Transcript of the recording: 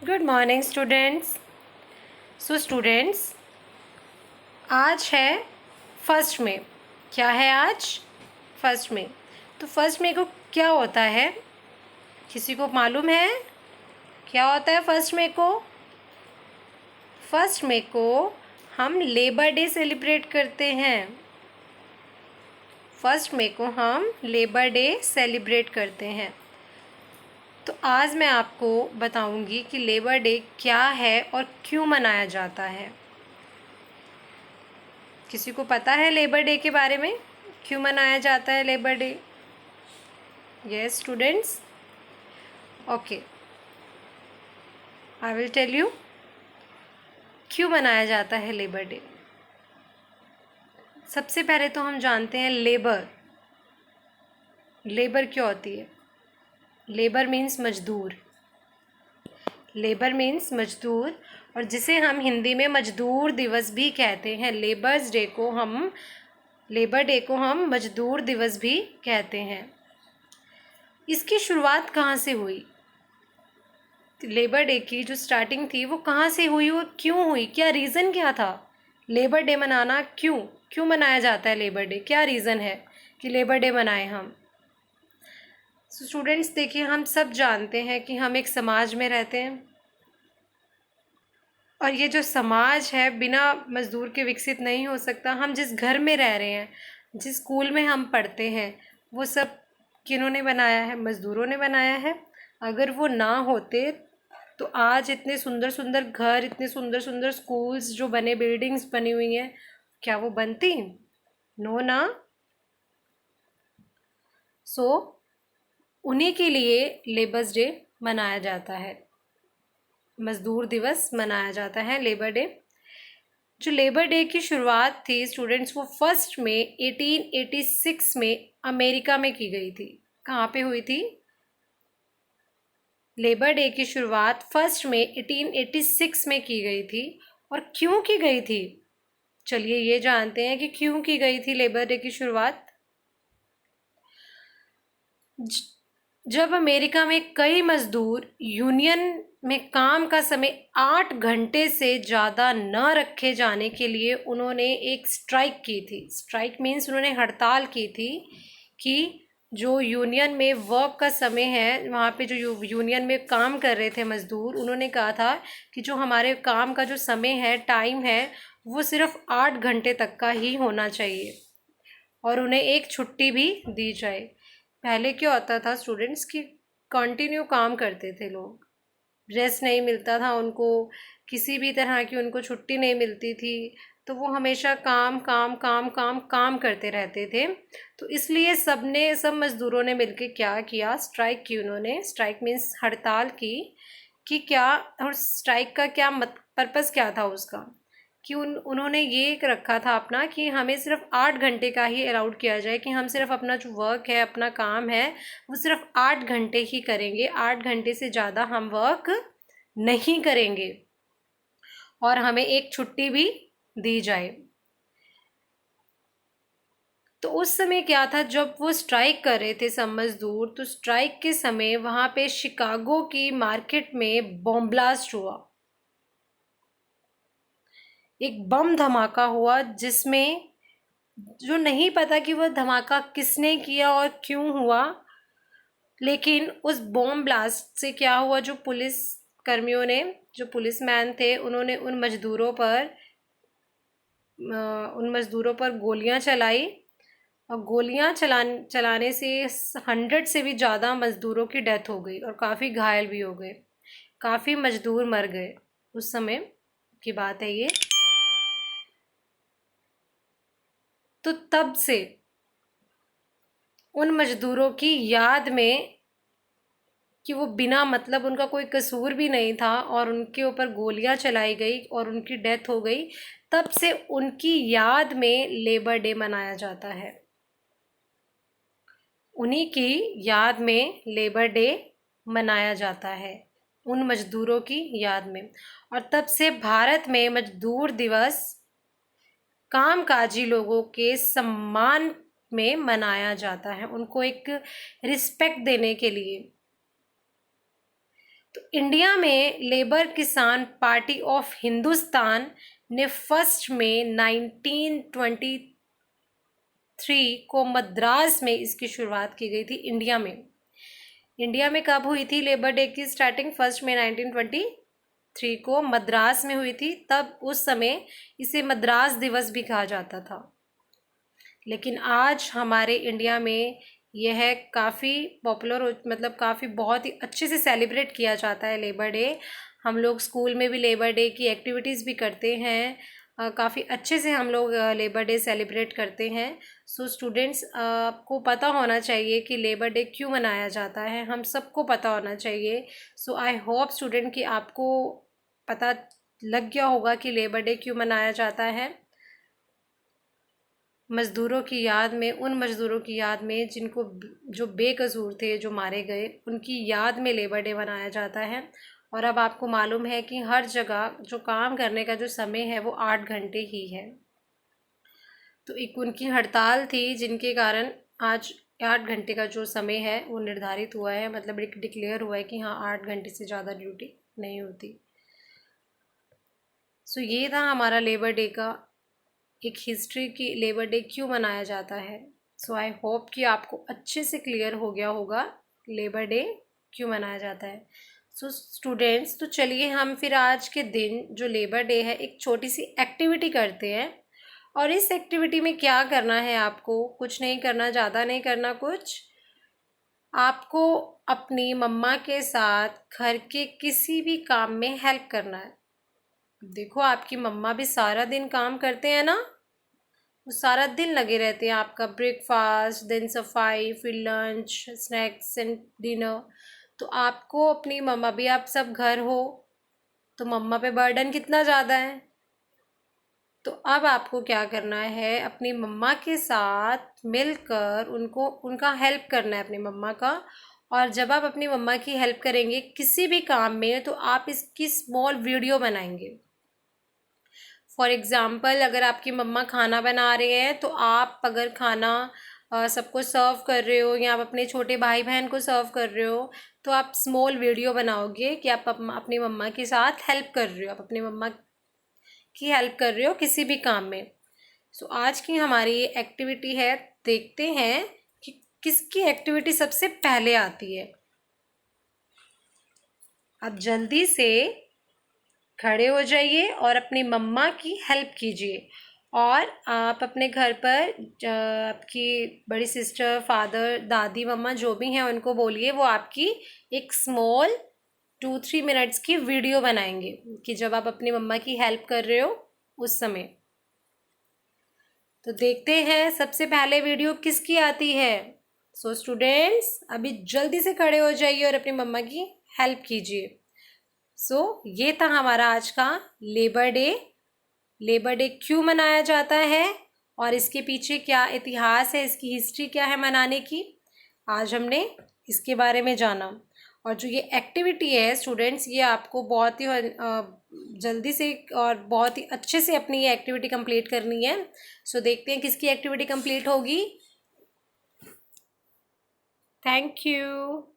Good morning students. Students, आज है 1 मई। क्या है आज? 1 मई। तो 1 मई को क्या होता है? किसी को मालूम है क्या होता है 1 मई को? 1 मई को हम लेबर डे सेलिब्रेट करते हैं। 1 मई को हम लेबर डे सेलिब्रेट करते हैं। तो आज मैं आपको बताऊंगी कि लेबर डे क्या है और क्यों मनाया जाता है। किसी को पता है लेबर डे के बारे में? क्यों मनाया जाता है labour day? Yes students, okay, I will tell you क्यों मनाया जाता है लेबर डे। सबसे पहले तो हम जानते हैं लेबर। लेबर क्या होती है? लेबर मीन्स मजदूर। लेबर मीन्स मजदूर, और जिसे हम हिंदी में मजदूर दिवस भी कहते हैं। लेबर डे को हम मजदूर दिवस भी कहते हैं। इसकी शुरुआत कहाँ से हुई? लेबर डे की जो स्टार्टिंग थी वो कहाँ से हुई और क्यों हुई? क्या रीज़न क्या था लेबर डे मनाना? क्यों क्यों मनाया जाता है लेबर डे? क्या रीज़न है कि लेबर डे मनाएं हम? स्टूडेंट्स देखिए, हम सब जानते हैं कि हम एक समाज में रहते हैं, और ये जो समाज है बिना मजदूर के विकसित नहीं हो सकता। हम जिस घर में रह रहे हैं, जिस स्कूल में हम पढ़ते हैं, वो सब किन्होंने बनाया है? मजदूरों ने बनाया है। अगर वो ना होते तो आज इतने सुंदर सुंदर घर, इतने सुंदर सुंदर स्कूल्स जो बने, बिल्डिंग्स बनी हुई हैं, क्या वो बनती? नो ना। सो उन्हीं के लिए लेबर्स डे मनाया जाता है, मजदूर दिवस मनाया जाता है, लेबर डे। जो लेबर डे की शुरुआत थी स्टूडेंट्स, वो 1 मई 1886 में अमेरिका में की गई थी। कहाँ पे हुई थी? लेबर डे की शुरुआत 1 मई 1886 में की गई थी। और क्यों की गई थी? चलिए ये जानते हैं कि क्यों की गई थी लेबर डे की शुरुआत। जब अमेरिका में कई मजदूर यूनियन में काम का समय 8 घंटे से ज़्यादा न रखे जाने के लिए उन्होंने एक स्ट्राइक की थी। स्ट्राइक मीन्स उन्होंने हड़ताल की थी कि जो यूनियन में वर्क का समय है, वहाँ पे जो यूनियन में काम कर रहे थे मज़दूर, उन्होंने कहा था कि जो हमारे काम का जो समय है, टाइम है, वो सिर्फ 8 घंटे तक का ही होना चाहिए और उन्हें एक छुट्टी भी दी जाए। पहले क्या होता था स्टूडेंट्स कि कंटिन्यू काम करते थे लोग, रेस्ट नहीं मिलता था उनको, किसी भी तरह की उनको छुट्टी नहीं मिलती थी, तो वो हमेशा काम काम काम काम काम करते रहते थे। तो इसलिए सब मज़दूरों ने मिलकर क्या किया? स्ट्राइक की। उन्होंने स्ट्राइक मीन्स हड़ताल की कि क्या, और स्ट्राइक का क्या पर्पज़ क्या था उसका, कि उन्होंने ये रखा था अपना कि हमें सिर्फ 8 घंटे का ही अलाउड किया जाए, कि हम सिर्फ अपना जो वर्क है, अपना काम है, वो सिर्फ 8 घंटे ही करेंगे। 8 घंटे से ज़्यादा हम वर्क नहीं करेंगे और हमें एक छुट्टी भी दी जाए। तो उस समय क्या था, जब वो स्ट्राइक कर रहे थे सब मजदूर, तो स्ट्राइक के समय वहाँ पे शिकागो की मार्केट में बॉम्ब ब्लास्ट हुआ। एक बम धमाका हुआ जिसमें जो नहीं पता कि वह धमाका किसने किया और क्यों हुआ, लेकिन उस बॉम्ब ब्लास्ट से क्या हुआ, जो पुलिस कर्मियों ने, जो पुलिसमैन थे, उन्होंने उन मज़दूरों पर गोलियां चलाई, और गोलियां चलाने से 100 से भी ज़्यादा मज़दूरों की डेथ हो गई और काफ़ी घायल भी हो गए, काफ़ी मज़दूर मर गए। उस समय की बात है ये। तो तब से उन मज़दूरों की याद में, कि वो बिना मतलब, उनका कोई कसूर भी नहीं था और उनके ऊपर गोलियां चलाई गई और उनकी डेथ हो गई, तब से उनकी याद में लेबर डे मनाया जाता है। उन्हीं की याद में लेबर डे मनाया जाता है, उन मजदूरों की याद में। और तब से भारत में मजदूर दिवस कामकाजी लोगों के सम्मान में मनाया जाता है, उनको एक रिस्पेक्ट देने के लिए। तो इंडिया में लेबर किसान पार्टी ऑफ हिंदुस्तान ने 1 मई 1923 को मद्रास में इसकी शुरुआत की गई थी। इंडिया में कब हुई थी लेबर डे की स्टार्टिंग? 1 मई 1923 को मद्रास में हुई थी। तब उस समय इसे मद्रास दिवस भी कहा जाता था। लेकिन आज हमारे इंडिया में यह काफ़ी पॉपुलर मतलब काफ़ी बहुत ही अच्छे से सेलिब्रेट किया जाता है लेबर डे। हम लोग स्कूल में भी लेबर डे की एक्टिविटीज़ भी करते हैं। काफ़ी अच्छे से हम लोग लेबर डे सेलिब्रेट करते हैं। सो स्टूडेंट्स, आपको पता होना चाहिए कि लेबर डे क्यों मनाया जाता है, हम सबको पता होना चाहिए। सो आई होप स्टूडेंट कि आपको पता लग गया होगा कि लेबर डे क्यों मनाया जाता है। मज़दूरों की याद में, उन मज़दूरों की याद में जिनको जो बेकसूर थे, जो मारे गए, उनकी याद में लेबर डे मनाया जाता है। और अब आपको मालूम है कि हर जगह जो काम करने का जो समय है वो 8 घंटे ही है। तो एक उनकी हड़ताल थी जिनके कारण आज 8 घंटे का जो समय है वो निर्धारित हुआ है, मतलब एक डिक्लेयर हुआ है कि हाँ 8 घंटे से ज़्यादा ड्यूटी नहीं होती। सो ये था हमारा लेबर डे का एक हिस्ट्री की, लेबर डे क्यों मनाया जाता है। सो आई होप कि आपको अच्छे से क्लियर हो गया होगा लेबर डे क्यों मनाया जाता है। सो स्टूडेंट्स, तो चलिए हम फिर आज के दिन जो लेबर डे है एक छोटी सी एक्टिविटी करते हैं। और इस एक्टिविटी में क्या करना है, आपको कुछ नहीं करना, ज़्यादा नहीं करना कुछ। आपको अपनी मम्मा के साथ घर के किसी भी काम में हेल्प करना है। देखो आपकी मम्मा भी सारा दिन काम करते हैं ना, वो सारा दिन लगे रहते हैं। आपका ब्रेकफास्ट, देन सफाई, फिर लंच, स्नैक्स एंड डिनर। तो आपको अपनी मम्मा भी, आप सब घर हो तो मम्मा पे बर्डन कितना ज़्यादा है। तो अब आपको क्या करना है, अपनी मम्मा के साथ मिलकर उनको, उनका हेल्प करना है अपनी मम्मा का। और जब आप अपनी मम्मा की हेल्प करेंगे किसी भी काम में, तो आप इसकी स्मॉल वीडियो बनाएंगे। फॉर एग्ज़ाम्पल, अगर आपकी मम्मा खाना बना रहे हैं तो आप अगर खाना सबको सर्व कर रहे हो या आप अपने छोटे भाई बहन को सर्व कर रहे हो, तो आप स्मॉल वीडियो बनाओगे कि आप अपनी मम्मा के साथ हेल्प कर रहे हो, आप अपनी मम्मा की हेल्प कर रहे हो किसी भी काम में। सो आज की हमारी ये एक्टिविटी है, देखते हैं कि किसकी एक्टिविटी सबसे पहले आती है। आप जल्दी से खड़े हो जाइए और अपनी मम्मा की हेल्प कीजिए। और आप अपने घर पर आपकी बड़ी सिस्टर, फादर, दादी, मम्मा जो भी हैं उनको बोलिए वो आपकी एक स्मॉल 2-3 मिनट्स की वीडियो बनाएंगे कि जब आप अपनी मम्मा की हेल्प कर रहे हो उस समय। तो देखते हैं सबसे पहले वीडियो किसकी आती है। सो स्टूडेंट्स, अभी जल्दी से खड़े हो जाइए और अपनी मम्मा की हेल्प कीजिए। सो ये था हमारा आज का लेबर डे। लेबर डे क्यों मनाया जाता है और इसके पीछे क्या इतिहास है, इसकी हिस्ट्री क्या है मनाने की, आज हमने इसके बारे में जाना। और जो ये एक्टिविटी है स्टूडेंट्स, ये आपको बहुत ही जल्दी से और बहुत ही अच्छे से अपनी ये एक्टिविटी कंप्लीट करनी है। सो देखते हैं किसकी एक्टिविटी कंप्लीट होगी। Thank you.